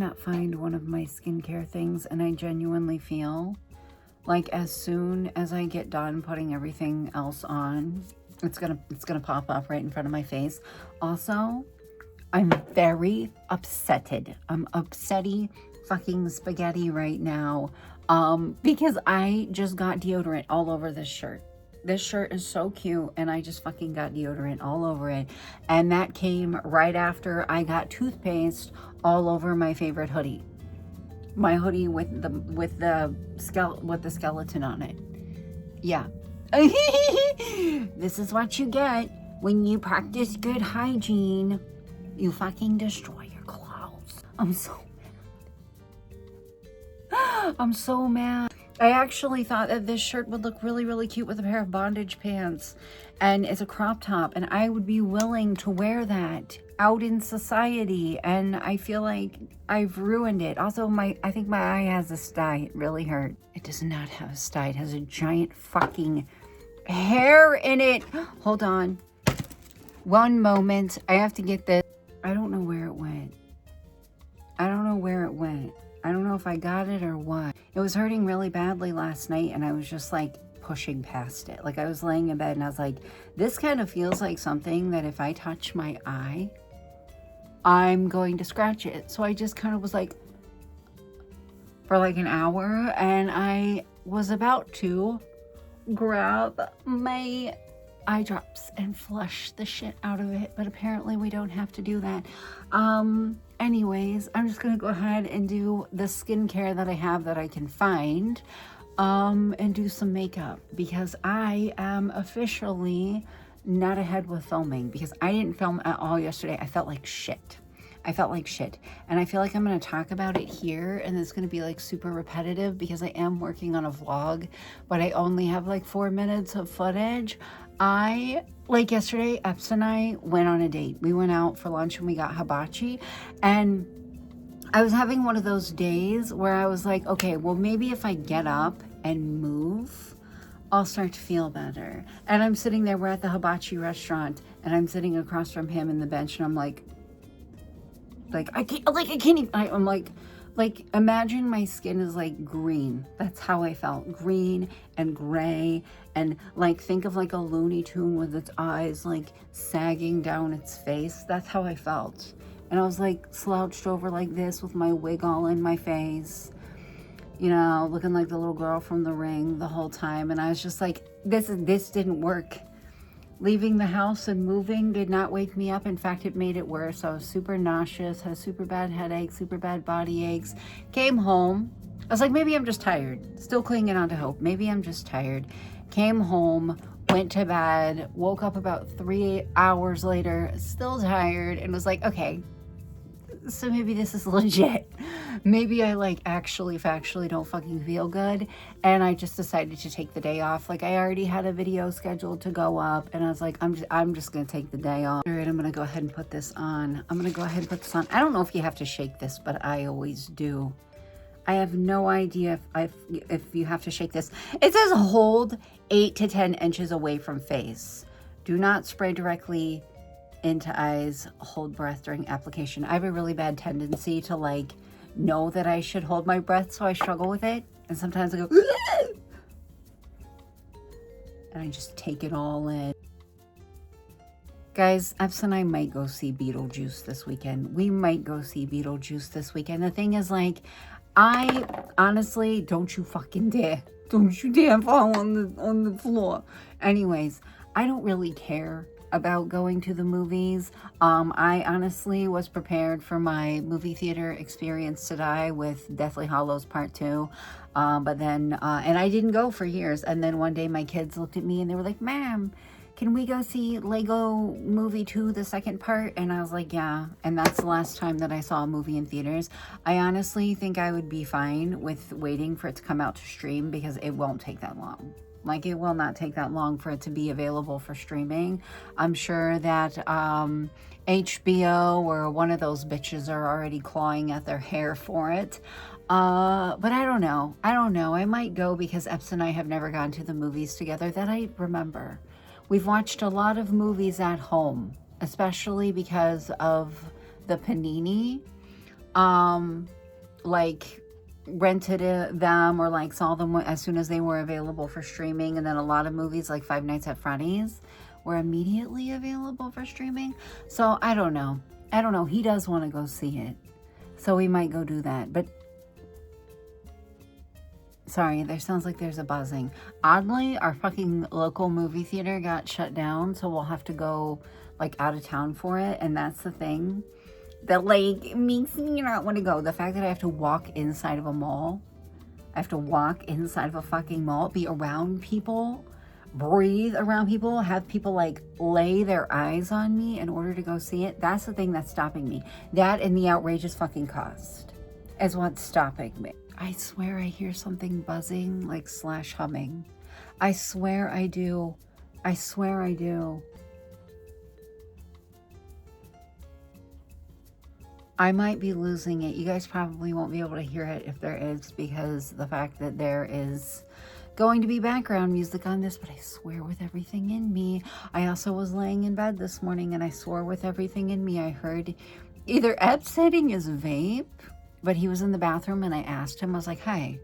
cannot find one of my skincare things, and I genuinely feel like as soon as I get done putting everything else on, it's gonna pop up right in front of my face. Also, I'm very upsetted. I'm upsetty fucking spaghetti right now, because I just got deodorant all over this shirt. This shirt is so cute, and I just fucking got deodorant all over it. And that came right after I got toothpaste all over my favorite hoodie. My hoodie with the skeleton on it. Yeah. This is what you get when you practice good hygiene. You fucking destroy your clothes. I'm so mad. I actually thought that this shirt would look really, really cute with a pair of bondage pants, and it's a crop top, and I would be willing to wear that out in society, and I feel like I've ruined it. Also, I think my eye has a sty. It really hurt. It does not have a sty. It has a giant fucking hair in it. Hold on. One moment. I have to get this. I don't know where it went. I don't know where it went. I don't know if I got it or what. It was hurting really badly last night, and I was just like pushing past it. Like, I was laying in bed and I was like, this kind of feels like something that if I touch my eye, I'm going to scratch it. So I just kind of was like, for like an hour, and I was about to grab my eye drops and flush the shit out of it, but apparently we don't have to do that. Anyways, I'm just gonna go ahead and do the skincare that I have that I can find, and do some makeup, because I am officially not ahead with filming, because I didn't film at all yesterday. I felt like shit. And I feel like I'm going to talk about it here, and it's going to be like super repetitive because I am working on a vlog, but I only have like 4 minutes of footage. Like yesterday, Epps and I went on a date. We went out for lunch and we got hibachi, and I was having one of those days where I was like, okay, well, maybe if I get up and move, I'll start to feel better. And I'm sitting there, we're at the hibachi restaurant, and I'm sitting across from him in the bench, and I'm like, I can't even, I'm like, imagine my skin is like green. That's how I felt. Green and gray, and like, think of like a Looney Tune with its eyes like sagging down its face. That's how I felt. And I was like slouched over like this with my wig all in my face, you know, looking like the little girl from The Ring the whole time. And I was just like, this didn't work. Leaving the house and moving did not wake me up. In fact, it made it worse. I was super nauseous, had a super bad headache, super bad body aches. Came home. I was like, maybe I'm just tired. Still clinging on to hope. Maybe I'm just tired. Came home, went to bed, woke up about 3 hours later, still tired, and was like, okay, so maybe this is legit. Maybe I like actually factually don't fucking feel good, and I just decided to take the day off. Like, I already had a video scheduled to go up, and I was like, I'm just gonna take the day off. All right, I'm gonna go ahead and put this on. I don't know if you have to shake this, but I always do. I have no idea if you have to shake this. It says hold 8 to 10 inches away from face. Do not spray directly into eyes. Hold breath during application. I have a really bad tendency to like know that I should hold my breath, so I struggle with it, and sometimes I go and I just take it all in. Guys, Epps and I might go see Beetlejuice this weekend. We might go see Beetlejuice this weekend. The thing is, like, I honestly, don't you fucking dare. Don't you dare fall on the floor. Anyways, I don't really care about going to the movies. I honestly was prepared for my movie theater experience today with Deathly Hallows Part 2. But then, and I didn't go for years. And then one day my kids looked at me and they were like, Ma'am, can we go see Lego Movie 2, the second part? And I was like, yeah. And that's the last time that I saw a movie in theaters. I honestly think I would be fine with waiting for it to come out to stream, because it won't take that long. Like, it will not take that long for it to be available for streaming. I'm sure that HBO or one of those bitches are already clawing at their hair for it. But I don't know. I might go, because Epps and I have never gone to the movies together that I remember. We've watched a lot of movies at home, especially because of the Panini. like rented them or like saw them as soon as they were available for streaming. And then a lot of movies like Five Nights at Freddy's were immediately available for streaming. So I don't know. He does want to go see it, so we might go do that. But sorry, there sounds like there's a buzzing. Oddly, our fucking local movie theater got shut down, so we'll have to go like out of town for it. And that's the thing that like makes me not want to go. The fact that I have to walk inside of a mall. I have to walk inside of a fucking mall, be around people, breathe around people, have people like lay their eyes on me in order to go see it. That's the thing that's stopping me. That and the outrageous fucking cost is what's stopping me. I swear I hear something buzzing, like slash humming. I swear I do. I swear I do. I might be losing it. You guys probably won't be able to hear it if there is, because the fact that there is going to be background music on this, but I swear with everything in me. I also was laying in bed this morning and I swore with everything in me I heard either Epps hitting his vape, but he was in the bathroom and I asked him, I was like, hey.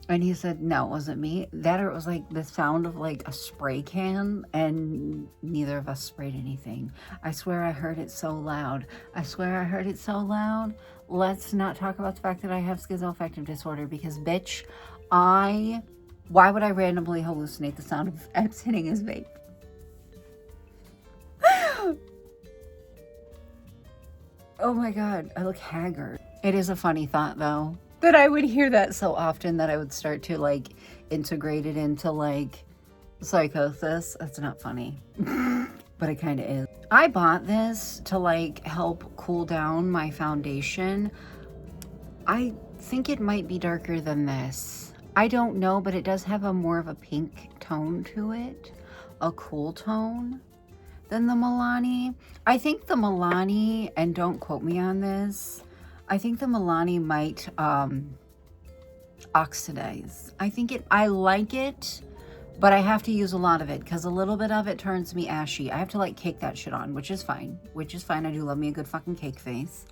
And he said, no, it wasn't me. That or it was like the sound of like a spray can, and neither of us sprayed anything. I swear I heard it so loud. I swear I heard it so loud. Let's not talk about the fact that I have schizoaffective disorder, because bitch, why would I randomly hallucinate the sound of Epps hitting his vape? Oh my God, I look haggard. It is a funny thought though, that I would hear that so often that I would start to like integrate it into like psychosis. That's not funny, but it kind of is. I bought this to like help cool down my foundation. I think it might be darker than this. I don't know, but it does have a more of a pink tone to it, a cool tone than the Milani. I think the Milani, and don't quote me on this, I think the Milani might oxidize. I like it, but I have to use a lot of it because a little bit of it turns me ashy. I have to like cake that shit on, which is fine. I do love me a good fucking cake face.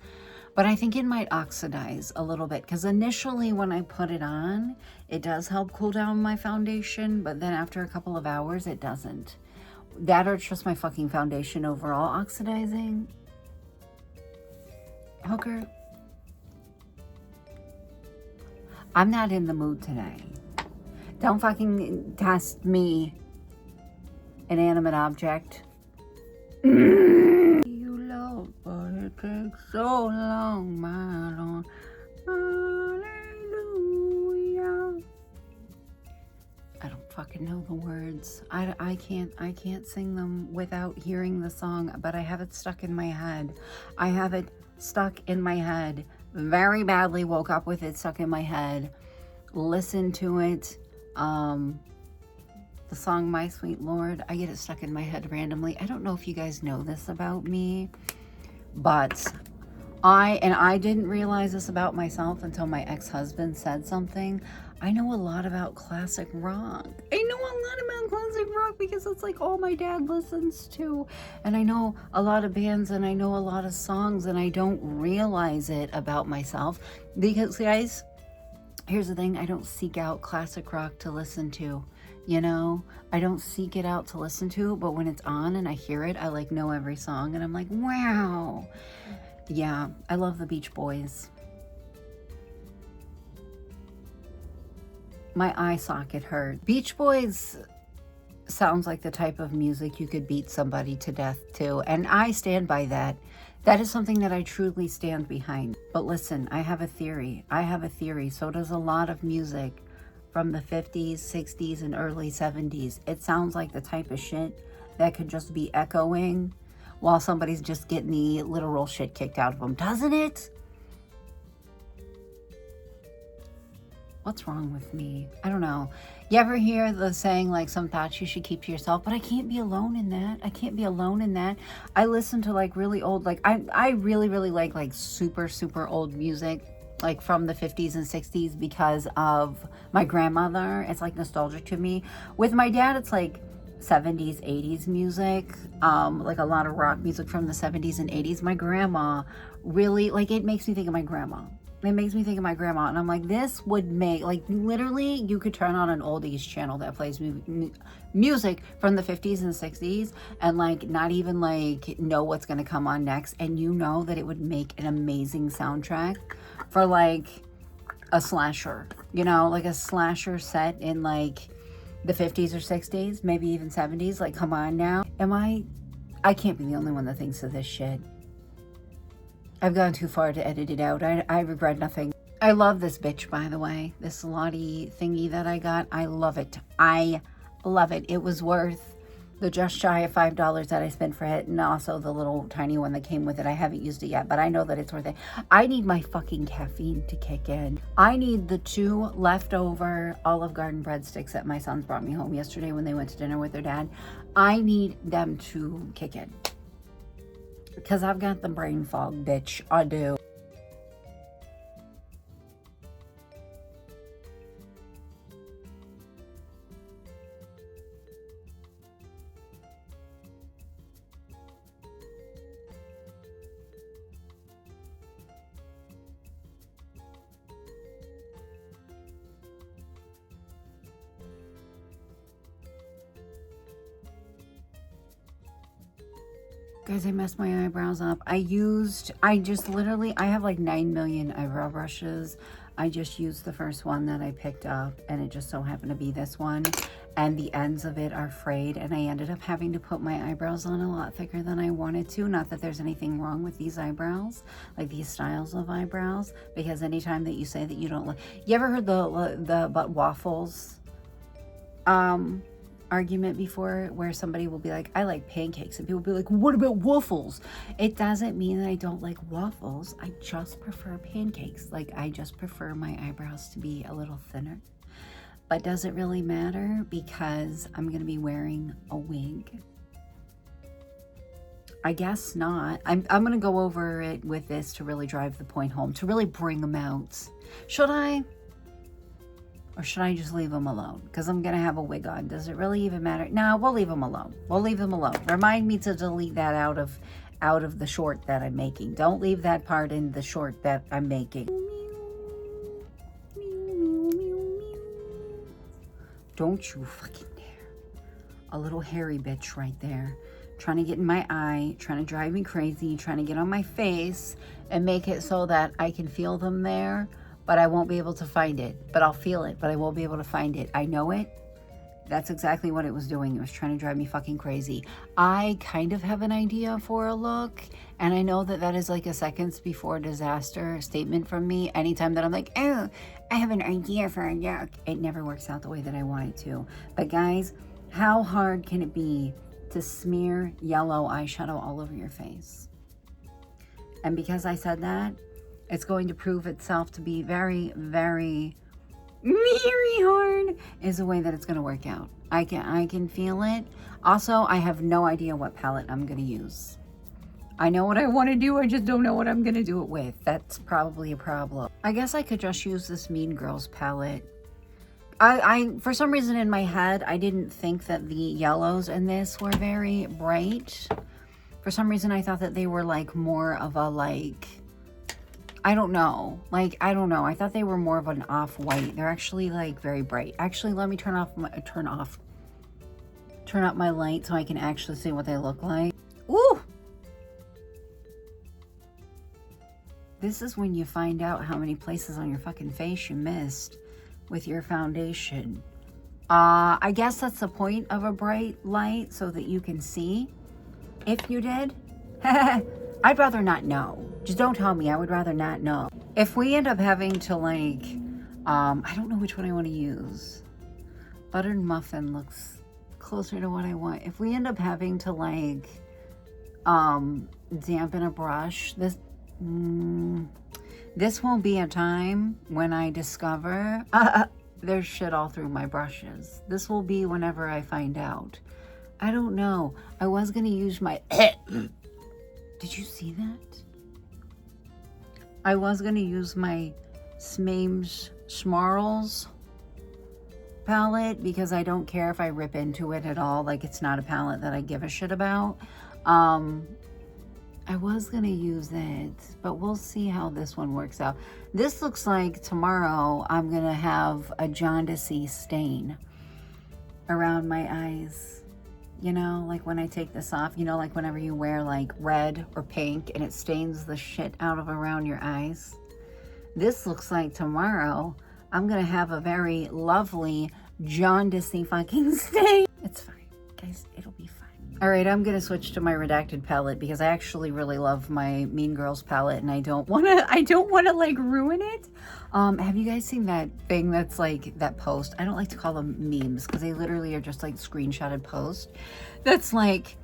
But I think it might oxidize a little bit because initially when I put it on, it does help cool down my foundation, but then after a couple of hours, it doesn't. That or it's just my fucking foundation overall oxidizing. Hooker, I'm not in the mood today. Don't fucking test me, inanimate object. You love, but it takes so long, my Lord. Hallelujah. I don't fucking know the words. I can't sing them without hearing the song, but I have it stuck in my head. I have it stuck in my head very badly. Woke up with it stuck in my head. Listened to it. The song My Sweet Lord, I get it stuck in my head randomly. I don't know if you guys know this about me, but I didn't realize this about myself until my ex-husband said something. I know a lot about classic rock. I know a lot about classic rock because it's like all my dad listens to. And I know a lot of bands and I know a lot of songs, and I don't realize it about myself because, guys, here's the thing. I don't seek out classic rock to listen to. You know, I don't seek it out to listen to, but when it's on and I hear it, I like know every song and I'm like, wow. Yeah, I love the Beach Boys. My eye socket hurt. Beach Boys sounds like the type of music you could beat somebody to death to, and I stand by that. That is something that I truly stand behind. But listen, I have a theory. So does a lot of music from the 50s, 60s, and early 70s. It sounds like the type of shit that could just be echoing while somebody's just getting the literal shit kicked out of them, doesn't it? What's wrong with me? I don't know. You ever hear the saying, like, some thoughts you should keep to yourself? But I can't be alone in that. I listen to, like, really old, like, I really, really like super, super old music, like, from the 50s and 60s because of my grandmother. It's, like, nostalgic to me. With my dad, it's, like, 70s, 80s music, like a lot of rock music from the 70s and 80s. My grandma really, like, it makes me think of my grandma. It makes me think of my grandma, and I'm like, this would make, like, literally, you could turn on an oldies channel that plays music from the 50s and 60s, and, like, not even, like, know what's going to come on next, and you know that it would make an amazing soundtrack for, like, a slasher, you know, like a slasher set in, like, the 50s or 60s, maybe even 70s. Like, come on now. I can't be the only one that thinks of this shit. I've gone too far to edit it out. I regret nothing. I love this bitch, by the way. This Lottie thingy that I got. I love it. I love it. It was worth the just shy of $5 that I spent for it, and also the little tiny one that came with it. I haven't used it yet, but I know that it's worth it. I need my fucking caffeine to kick in. I need the 2 leftover Olive Garden breadsticks that my sons brought me home yesterday when they went to dinner with their dad. I need them to kick in. Because I've got the brain fog, bitch. I do. Guys, I messed my eyebrows up. I have like 9 million eyebrow brushes. I just used the first one that I picked up, and it just so happened to be this one. And the ends of it are frayed, and I ended up having to put my eyebrows on a lot thicker than I wanted to. Not that there's anything wrong with these eyebrows, like these styles of eyebrows, because anytime that you say that you don't like... You ever heard the but waffles argument before, where somebody will be like, I like pancakes, and people will be like, what about waffles? It doesn't mean that I don't like waffles. I just prefer pancakes. Like, I just prefer my eyebrows to be a little thinner. But does it really matter? Because I'm going to be wearing a wig. I guess not. I'm going to go over it with this to really drive the point home, to really bring them out. Should I? Or should I just leave them alone? Because I'm going to have a wig on. Does it really even matter? No, we'll leave them alone. We'll leave them alone. Remind me to delete that out of the short that I'm making. Don't leave that part in the short that I'm making. Don't you fucking dare. A little hairy bitch right there. Trying to get in my eye. Trying to drive me crazy. Trying to get on my face. And make it so that I can feel them there. But I won't be able to find it. But I'll feel it, but I won't be able to find it. I know it. That's exactly what it was doing. It was trying to drive me fucking crazy. I kind of have an idea for a look, and I know that that is like a seconds before disaster statement from me. Anytime that I'm like, oh, I have an idea for a look, it never works out the way that I want it to. But guys, how hard can it be to smear yellow eyeshadow all over your face? And because I said that, it's going to prove itself to be very, very, very hard is the way that it's going to work out. I can feel it. Also, I have no idea what palette I'm going to use. I know what I want to do. I just don't know what I'm going to do it with. That's probably a problem. I guess I could just use this Mean Girls palette. I for some reason in my head, I didn't think that the yellows in this were very bright. For some reason, I thought that they were like more of a like... I don't know. Like, I don't know. I thought they were more of an off-white. They're actually, like, very bright. Actually, let me turn up my light so I can actually see what they look like. Ooh! This is when you find out how many places on your fucking face you missed with your foundation. I guess that's the point of a bright light, so that you can see if you did. I'd rather not know. Just don't tell me. I would rather not know. If we end up having to like, I don't know which one I want to use. Buttered muffin looks closer to what I want. If we end up having to like, dampen a brush, this won't be a time when I discover there's shit all through my brushes. This will be whenever I find out. I don't know. I was going to use my... Did you see that? I was going to use my Smames Schmarls palette because I don't care if I rip into it at all. Like, it's not a palette that I give a shit about. I was going to use it, but we'll see how this one works out. This looks like tomorrow I'm going to have a jaundicey stain around my eyes. You know, like when I take this off, you know, like whenever you wear like red or pink and it stains the shit out of around your eyes. This looks like tomorrow I'm going to have a very lovely jaundicey fucking stain. It's fine, guys. It'll be fine. All right, I'm going to switch to my redacted palette because I actually really love my Mean Girls palette and I don't want to like ruin it. Have you guys seen that thing that's like that post? I don't like to call them memes because they literally are just like screenshotted posts. That's like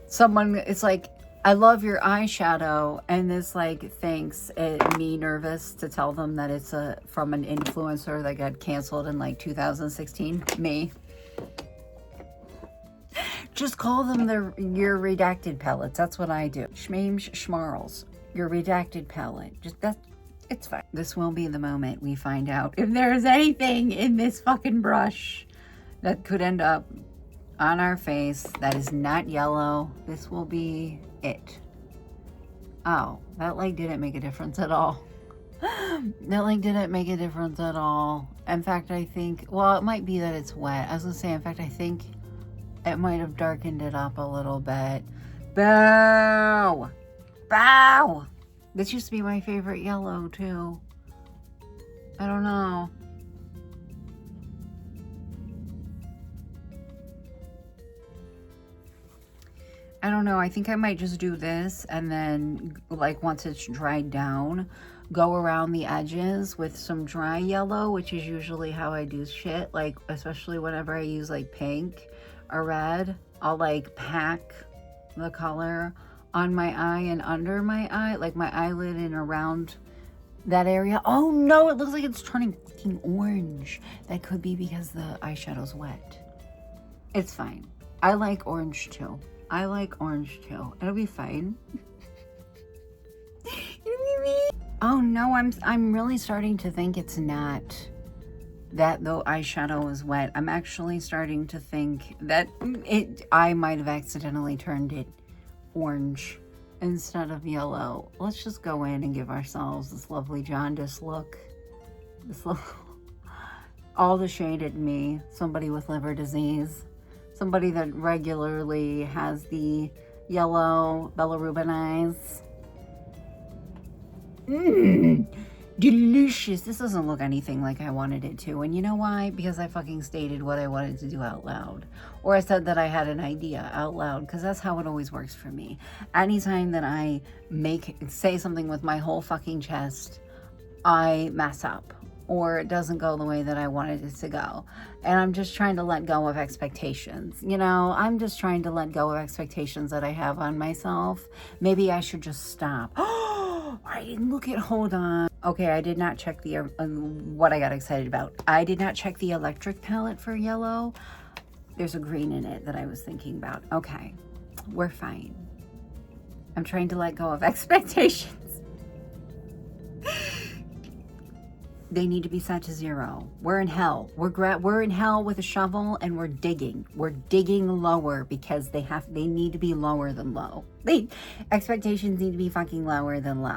someone, it's like, I love your eyeshadow, and this like thinks me nervous to tell them that it's from an influencer that got canceled in like 2016. Me. Just call them your redacted palettes. That's what I do. Schmeems schmarls. Your redacted palette. It's fine. This will be the moment we find out if there's anything in this fucking brush that could end up on our face that is not yellow. This will be it. Oh, that like didn't make a difference at all. That like didn't make a difference at all. In fact, I think, well, it might be that it's wet. I was gonna say, in fact, I think it might have darkened it up a little bit. Bow! Bow! This used to be my favorite yellow, too. I don't know. I don't know. I think I might just do this and then, like, once it's dried down, go around the edges with some dry yellow, which is usually how I do shit. Like, especially whenever I use, like, pink or red, I'll like pack the color on my eye and under my eye, like my eyelid and around that area. Oh no, it looks like it's turning fucking orange. That could be because the eyeshadow's wet. It's fine. I like orange too. I like orange too. It'll be fine. Oh no, I'm really starting to think it's not that the eyeshadow is wet. I'm actually starting to think that I might have accidentally turned it orange instead of yellow. Let's just go in and give ourselves this lovely jaundice look. All the shade at me. Somebody with liver disease. Somebody that regularly has the yellow bilirubin eyes. Delicious. This doesn't look anything like I wanted it to. And you know why? Because I fucking stated what I wanted to do out loud. Or I said that I had an idea out loud. Because that's how it always works for me. Anytime that I say something with my whole fucking chest, I mess up. Or it doesn't go the way that I wanted it to go. And I'm just trying to let go of expectations. You know, I'm just trying to let go of expectations that I have on myself. Maybe I should just stop. I didn't look at, hold on. Okay, I did not check the, what I got excited about. I did not check the electric palette for yellow. There's a green in it that I was thinking about. Okay, we're fine. I'm trying to let go of expectations. They need to be set to 0. We're in hell. We're in hell with a shovel and we're digging. We're digging lower because they need to be lower than low. Expectations need to be fucking lower than low.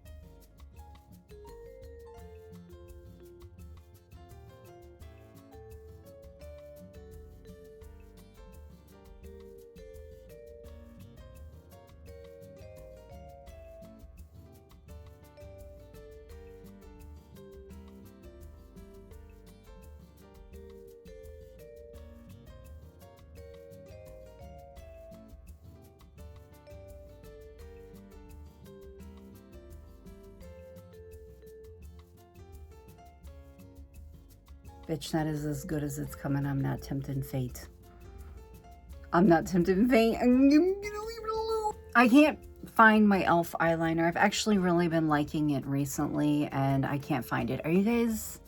Bitch, that is as good as it's coming. I'm not tempting fate. I'm not tempting fate. I'm gonna leave it alone. I can't find my e.l.f. eyeliner. I've actually really been liking it recently and I can't find it. Are you guys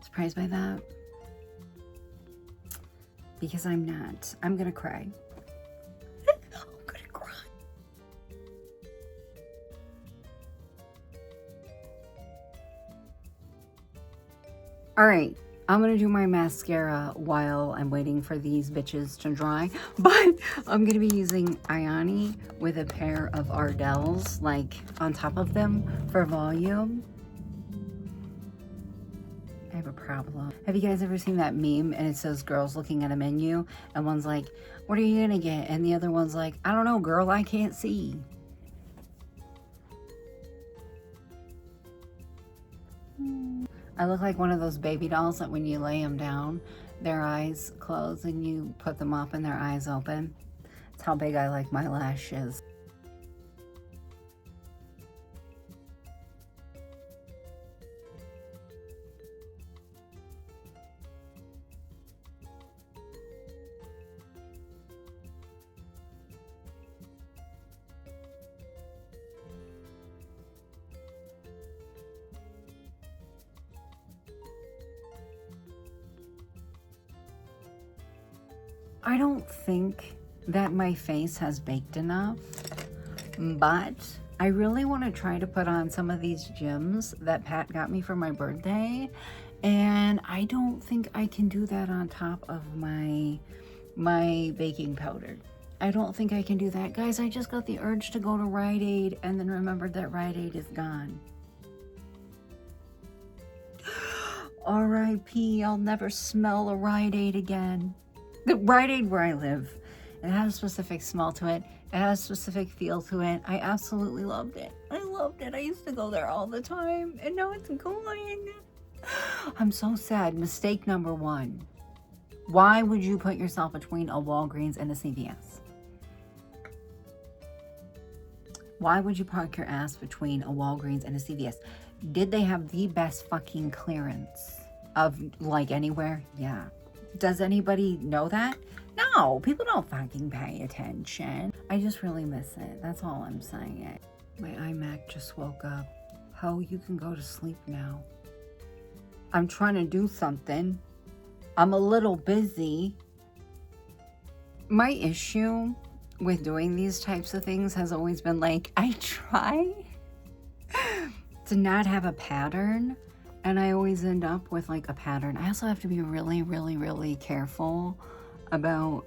surprised by that? Because I'm not. I'm gonna cry. I'm gonna cry. All right. I'm gonna do my mascara while I'm waiting for these bitches to dry, but I'm gonna be using Ioni with a pair of Ardells, like, on top of them for volume. I have a problem. Have you guys ever seen that meme and it says girls looking at a menu and one's like, what are you gonna get? And the other one's like, I don't know, girl, I can't see. I look like one of those baby dolls that when you lay them down, their eyes close and you put them up and their eyes open. That's how big I like my lashes. I don't think that my face has baked enough, but I really want to try to put on some of these gems that Pat got me for my birthday, and I don't think I can do that on top of my baking powder. I don't think I can do that. Guys, I just got the urge to go to Rite Aid and then remembered that Rite Aid is gone. R.I.P. I'll never smell a Rite Aid again. The Rite Aid where I live, it has a specific smell to it. It has a specific feel to it. I absolutely loved it. I loved it. I used to go there all the time, and now it's gone. I'm so sad. Mistake number one. Why would you put yourself between a Walgreens and a CVS? Why would you park your ass between a Walgreens and a CVS? Did they have the best fucking clearance of, like, anywhere? Yeah. Does anybody know that? No, people don't fucking pay attention. I just really miss it. That's all I'm saying. My iMac just woke up. Ho, you can go to sleep now. I'm trying to do something. I'm a little busy. My issue with doing these types of things has always been like, I try to not have a pattern, and I always end up with like a pattern. I also have to be really, really, really careful about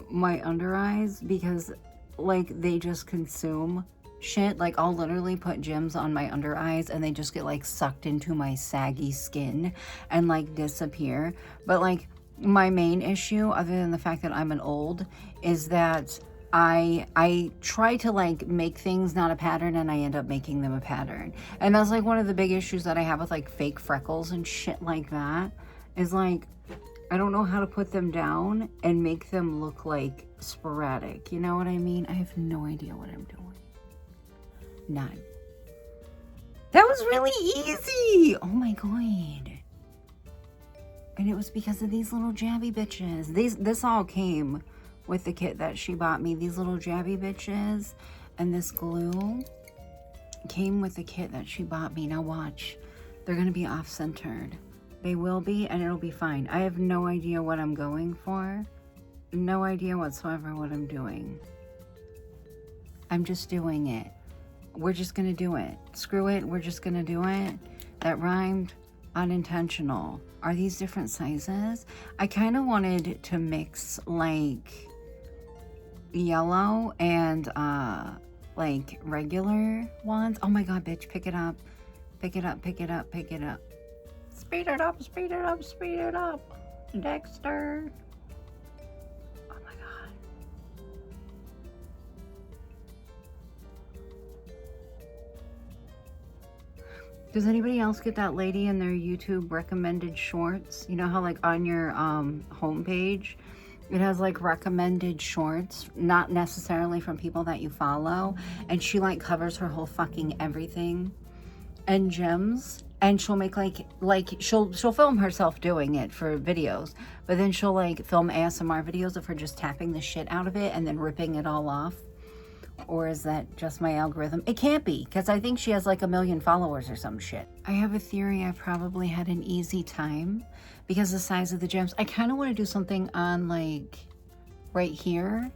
my under eyes because like they just consume shit. Like I'll literally put gems on my under eyes and they just get like sucked into my saggy skin and like disappear. But like my main issue, other than the fact that I'm an old, is that I try to like make things not a pattern and I end up making them a pattern. And that's like one of the big issues that I have with like fake freckles and shit like that, is like I don't know how to put them down and make them look like sporadic. You know what I mean? I have no idea what I'm doing. None. That was really easy. Oh my god. And it was because of these little jabby bitches. This all came with the kit that she bought me. These little jabby bitches and this glue came with the kit that she bought me. Now watch. They're going to be off-centered. They will be, and it'll be fine. I have no idea what I'm going for. No idea whatsoever what I'm doing. I'm just doing it. We're just going to do it. Screw it. We're just going to do it. That rhymed. Unintentional. Are these different sizes? I kind of wanted to mix like yellow and like regular ones. Oh my god, bitch, pick it up. Pick it up, pick it up, pick it up. Speed it up, speed it up, speed it up. Dexter. Oh my god. Does anybody else get that lady in their YouTube recommended shorts? You know how like on your homepage, it has like recommended shorts, not necessarily from people that you follow. And she like covers her whole fucking everything and gems. And she'll make like she'll film herself doing it for videos. But then she'll like film ASMR videos of her just tapping the shit out of it and then ripping it all off. Or is that just my algorithm? It can't be, because I think she has like 1 million followers or some shit. I have a theory I probably had an easy time because the size of the gems. I kind of want to do something on like right here,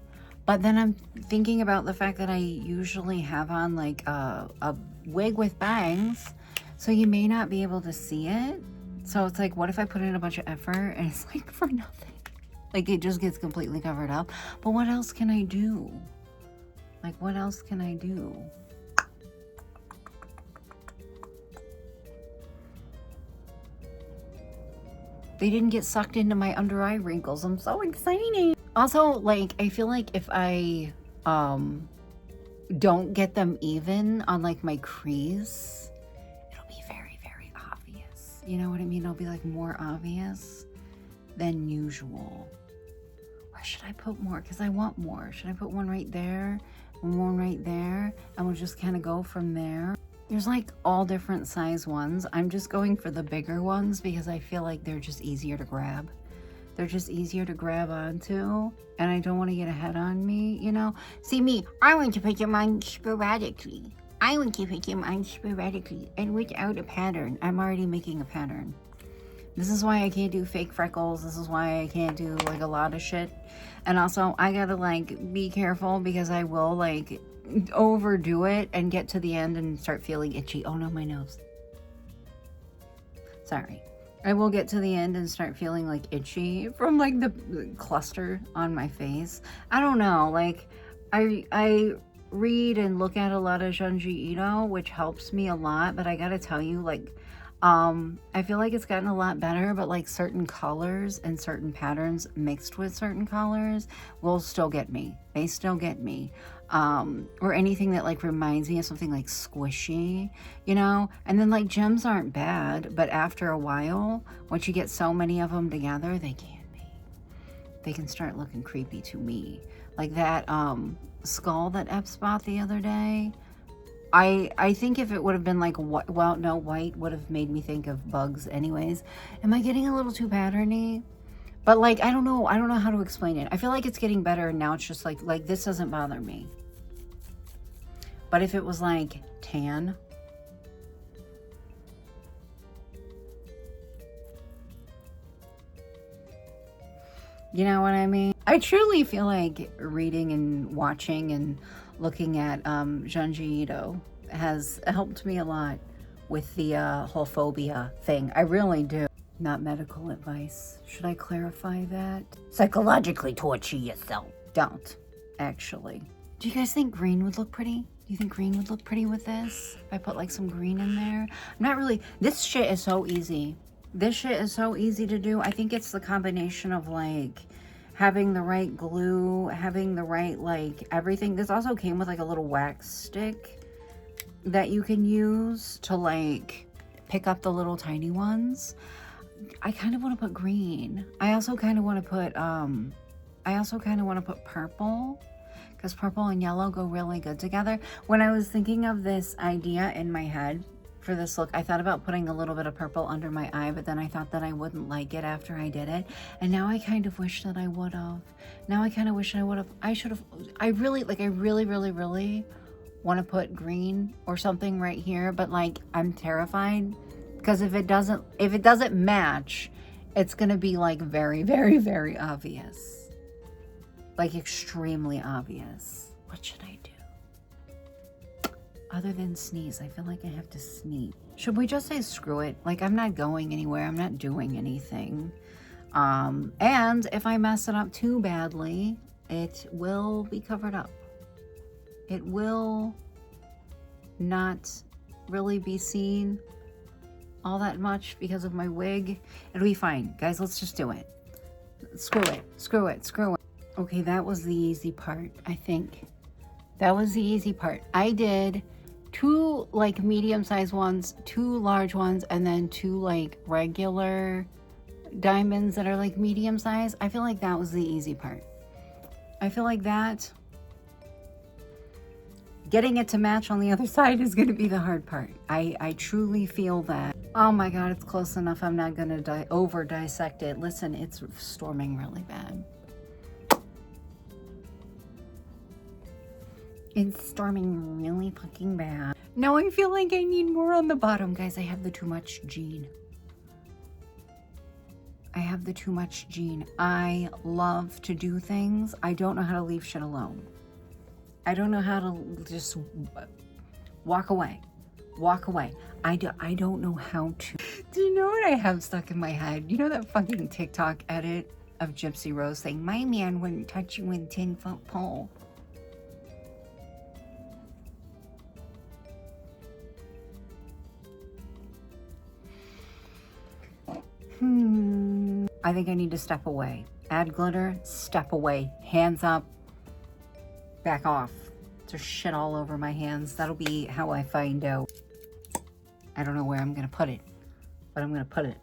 but then I'm thinking about the fact that I usually have on like a wig with bangs, so you may not be able to see it. So it's like, what if I put in a bunch of effort and it's like for nothing? Like it just gets completely covered up. But what else can I do? Like what else can I do? They didn't get sucked into my under eye wrinkles. I'm so excited. Also, like, I feel like if I don't get them even on like my crease, it'll be very, very obvious. You know what I mean? It'll be like more obvious than usual. Or should I put more? Because I want more. Should I put one right there and one right there? And we'll just kind of go from there. There's like all different size ones. I'm just going for the bigger ones because I feel like they're just easier to grab. They're just easier to grab onto, and I don't want to get ahead on me, you know? See me, I want to put them on sporadically. I want to put them on sporadically and without a pattern. I'm already making a pattern. This is why I can't do fake freckles. This is why I can't do like a lot of shit. And also I gotta like be careful because I will like overdo it and get to the end and start feeling itchy. Oh no, my nose. Sorry. I will get to the end and start feeling like itchy from like the cluster on my face. I don't know, like I read and look at a lot of Junji Ito, which helps me a lot, but I gotta tell you, like I feel like it's gotten a lot better, but like certain colors and certain patterns mixed with certain colors will still get me. They still get me. Or anything that like reminds me of something like squishy, you know? And then like gems aren't bad, but after a while, once you get so many of them together, they can be. They can start looking creepy to me. Like that skull that Epps bought the other day. I think if it would have been like, well, no, white would have made me think of bugs anyways. Am I getting a little too patterny? But like, I don't know how to explain it. I feel like it's getting better and now it's just like this doesn't bother me. But if it was like tan, you know what I mean? I truly feel like reading and watching and looking at Junji Ito has helped me a lot with the whole phobia thing. I really do. Not medical advice. Should I clarify that? Psychologically torture yourself. Don't, actually. Do you guys think green would look pretty? Do you think green would look pretty with this? If I put like some green in there? I'm not really, this shit is so easy. This shit is so easy to do. I think it's the combination of like having the right glue, having the right like everything. This also came with like a little wax stick that you can use to like pick up the little tiny ones. I kind of want to put green. I also kind of want to put purple, because purple and yellow go really good together. When I was thinking of this idea in my head for this look, I thought about putting a little bit of purple under my eye, but then I thought that I wouldn't like it after I did it. And now I kind of wish that I would have. Now I kind of wish I would have. I should have. I really want to put green or something right here, but like I'm terrified. Because if it doesn't match, it's going to be like very, very, very obvious. Like extremely obvious. What should I do? Other than sneeze, I feel like I have to sneeze. Should we just say screw it? Like I'm not going anywhere. I'm not doing anything. And if I mess it up too badly, it will be covered up. It will not really be seen all that much because of my wig. It'll be fine. Guys, let's just do it. Screw it. Screw it. Screw it. Okay, that was the easy part, I think. That was the easy part. I did 2 like medium-sized ones, 2 large ones, and then 2 like regular diamonds that are like medium size. I feel like that was the easy part. I feel like that getting it to match on the other side is going to be the hard part. I truly feel that. Oh my God, it's close enough. I'm not going to over dissect it. Listen, it's storming really bad. It's storming really fucking bad. Now I feel like I need more on the bottom. Guys, I have the too much gene. I have the too much gene. I love to do things. I don't know how to leave shit alone. I don't know how to just walk away. Walk away. I don't know how to. Do you know what I have stuck in my head? You know that fucking TikTok edit of Gypsy Rose saying, my man wouldn't touch you with a 10-foot pole. I think I need to step away. Add glitter, step away. Hands up, back off. There's shit all over my hands. That'll be how I find out. I don't know where I'm gonna put it, but I'm gonna put it.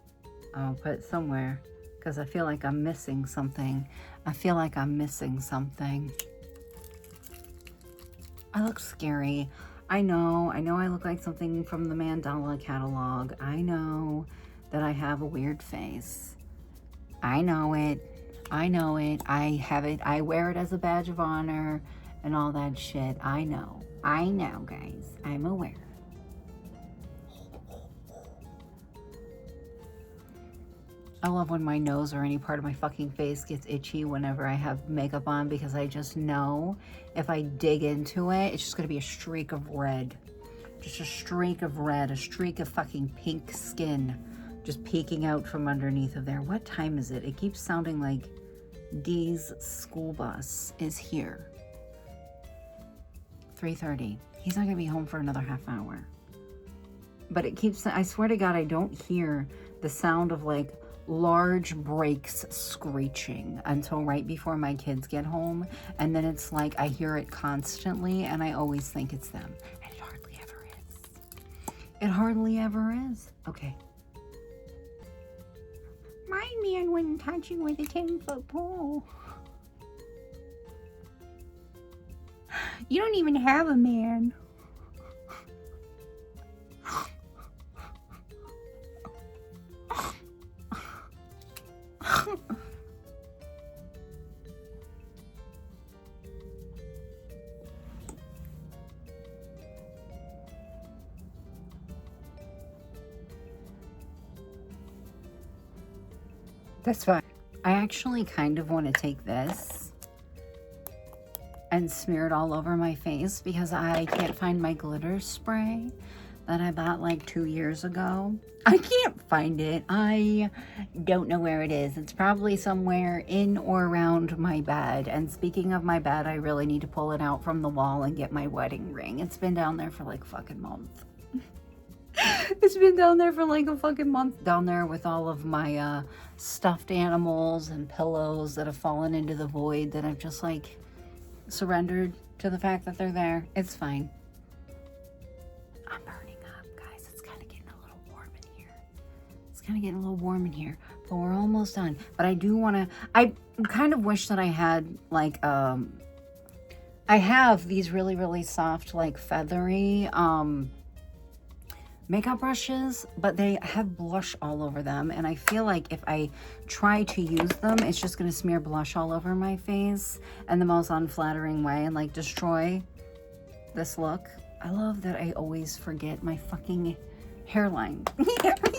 I'll put it somewhere because I feel like I'm missing something. I feel like I'm missing something. I look scary. I know I look like something from the Mandala catalog. I know that I have a weird face. I know it. I know it. I have it. I wear it as a badge of honor and all that shit. I know. I know, guys. I'm aware. I love when my nose or any part of my fucking face gets itchy whenever I have makeup on, because I just know if I dig into it, it's just gonna be a streak of red. Just a streak of red, a streak of fucking pink skin just peeking out from underneath of there. What time is it? It keeps sounding like Dee's school bus is here. 3:30. He's not gonna be home for another half hour. But it keeps, I swear to God, I don't hear the sound of like large brakes screeching until right before my kids get home. And then it's like I hear it constantly and I always think it's them. And it hardly ever is. It hardly ever is. Okay. My man wouldn't touch you with a 10-foot pole. You don't even have a man. That's fine. I actually kind of want to take this and smear it all over my face because I can't find my glitter spray that I bought like 2 years ago. I can't find it. I don't know where it is. It's probably somewhere in or around my bed. And speaking of my bed, I really need to pull it out from the wall and get my wedding ring. It's been down there for like a fucking month. It's been down there for like a fucking month, down there with all of my stuffed animals and pillows that have fallen into the void that I've just like surrendered to the fact that they're there. It's fine. I'm burning up, guys. It's kind of getting a little warm in here. It's kind of getting a little warm in here, but we're almost done. But I do want to, I kind of wish that I had like, I have these really, really soft, like feathery, makeup brushes, but they have blush all over them, and I feel like if I try to use them, it's just going to smear blush all over my face in the most unflattering way and like destroy this look. I love that I always forget my fucking hairline. I don't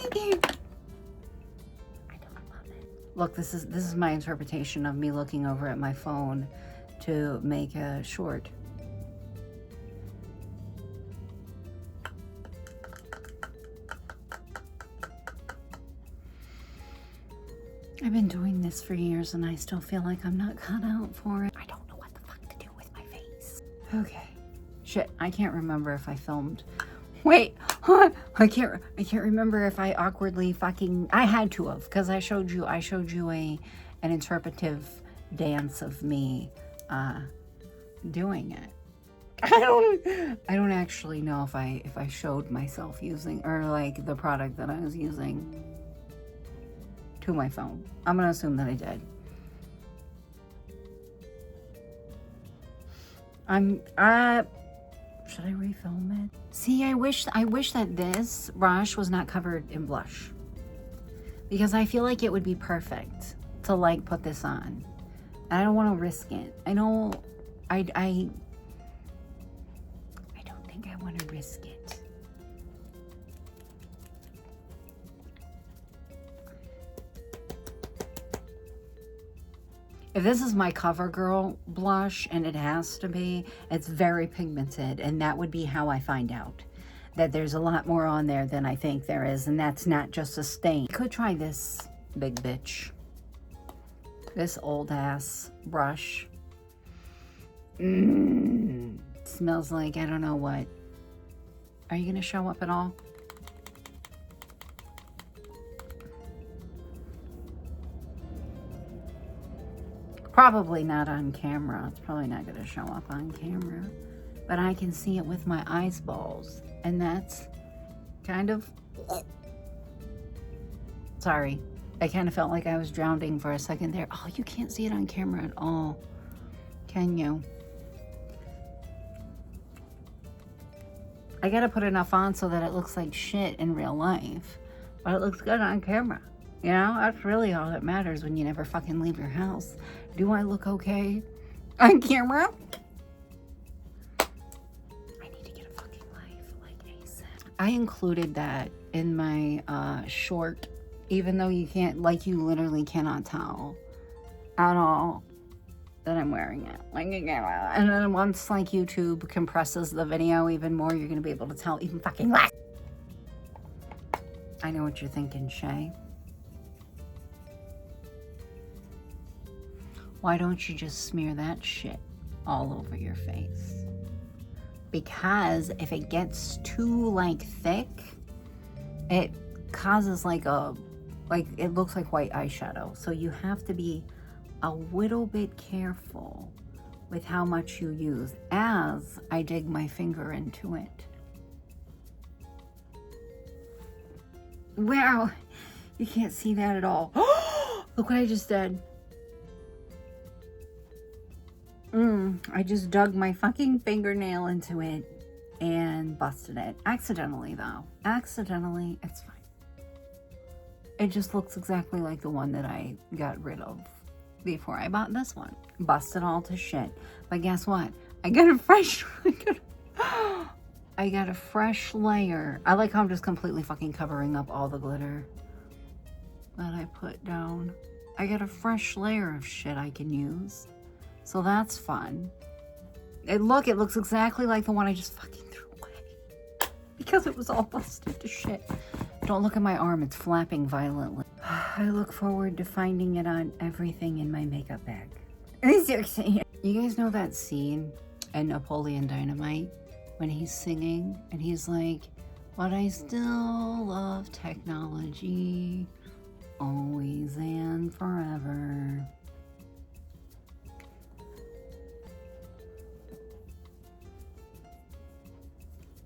love it. Look, this is my interpretation of me looking over at my phone to make a short. I've been doing this for years and I still feel like I'm not cut out for it. I don't know what the fuck to do with my face. Okay. Shit, I can't remember if I filmed. Wait, huh? I can't remember if I awkwardly fucking, I had to have, because I showed you an interpretive dance of me doing it. I don't actually know if I showed myself using, or like the product that I was using to my phone. I'm gonna assume that I did. Should I refilm it? See, I wish that this brush was not covered in blush, because I feel like it would be perfect to like put this on. I don't want to risk it. I don't think I want to risk it. If this is my CoverGirl blush, and it has to be, it's very pigmented, and that would be how I find out. that there's a lot more on there than I think there is, and that's not just a stain. Could try this big bitch. This old ass brush. Smells like I don't know what. Are you gonna show up at all? Probably not on camera. It's probably not gonna show up on camera. But I can see it with my eyeballs. And that's kind of... Sorry. I kind of felt like I was drowning for a second there. Oh, you can't see it on camera at all. Can you? I gotta put enough on so that it looks like shit in real life. But it looks good on camera. You know, that's really all that matters when you never fucking leave your house. Do I look okay on camera? I included that in my short, even though you can't, like you literally cannot tell at all that I'm wearing it. Like, and then once like YouTube compresses the video even more, you're gonna be able to tell even fucking less. I know what you're thinking, Shay. Why don't you just smear that shit all over your face? Because if it gets too like thick, it causes like it looks like white eyeshadow. So you have to be a little bit careful with how much you use as I dig my finger into it. Wow, you can't see that at all. Look what I just did. I just dug my fucking fingernail into it and busted it. Accidentally, though. Accidentally, it's fine. It just looks exactly like the one that I got rid of before I bought this one. Busted all to shit. But guess what? I got a fresh... I got a fresh layer. I like how I'm just completely fucking covering up all the glitter that I put down. I got a fresh layer of shit I can use. So that's fun. It looks exactly like the one I just fucking threw away. Because it was all busted to shit. Don't look at my arm, it's flapping violently. I look forward to finding it on everything in my makeup bag. You guys know that scene in Napoleon Dynamite when he's singing and he's like, but I still love technology, always and forever.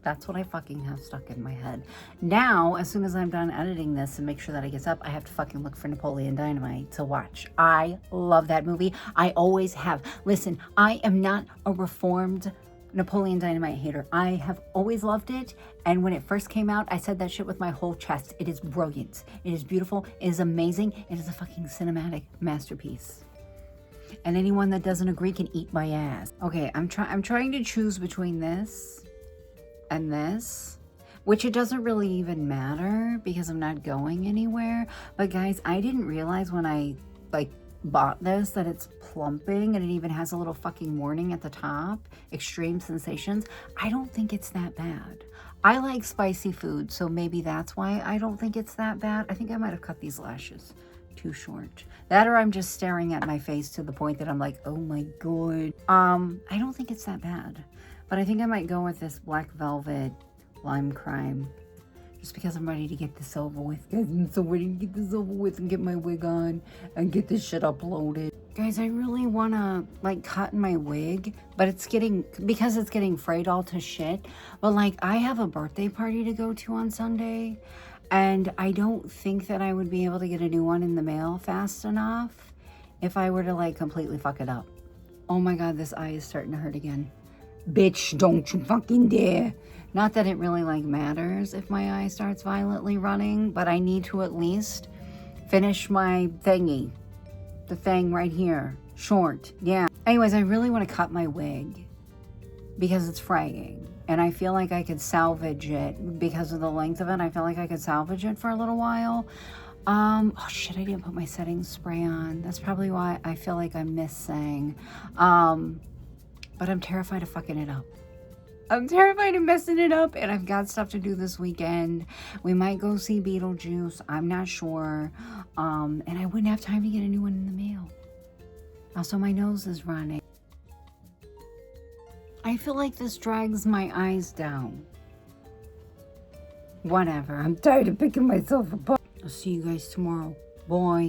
That's what I fucking have stuck in my head. Now, as soon as I'm done editing this and make sure that it gets up, I have to fucking look for Napoleon Dynamite to watch. I love that movie. I always have. Listen, I am not a reformed Napoleon Dynamite hater. I have always loved it. And when it first came out, I said that shit with my whole chest. It is brilliant. It is beautiful. It is amazing. It is a fucking cinematic masterpiece. And anyone that doesn't agree can eat my ass. Okay, I'm trying to choose between this and this, which it doesn't really even matter because I'm not going anywhere. But guys, I didn't realize when I like bought this that it's plumping and it even has a little fucking warning at the top, extreme sensations. I don't think it's that bad. I like spicy food, so maybe that's why I don't think it's that bad. I think I might have cut these lashes too short. That or I'm just staring at my face to the point that I'm like, oh my god. I don't think it's that bad. But I think I might go with this Black Velvet Lime Crime. Just because I'm ready to get this over with. Guys, I'm so ready to get this over with and get my wig on and get this shit uploaded. Guys, I really want to like cut my wig. But because it's getting frayed all to shit. But like I have a birthday party to go to on Sunday. And I don't think that I would be able to get a new one in the mail fast enough. If I were to like completely fuck it up. Oh my god, this eye is starting to hurt again. Bitch, don't you fucking dare. Not that it really like matters if my eye starts violently running, but I need to at least finish my thingy. The thing right here. Short. Yeah. Anyways, I really want to cut my wig because it's fraying. And I feel like I could salvage it because of the length of it. I feel like I could salvage it for a little while. Oh shit, I didn't put my setting spray on. That's probably why I feel like I'm missing. But I'm terrified of fucking it up. I'm terrified of messing it up, and I've got stuff to do this weekend. We might go see Beetlejuice. I'm not sure. And I wouldn't have time to get a new one in the mail. Also, my nose is running. I feel like this drags my eyes down. Whatever. I'm tired of picking myself apart. I'll see you guys tomorrow. Bye.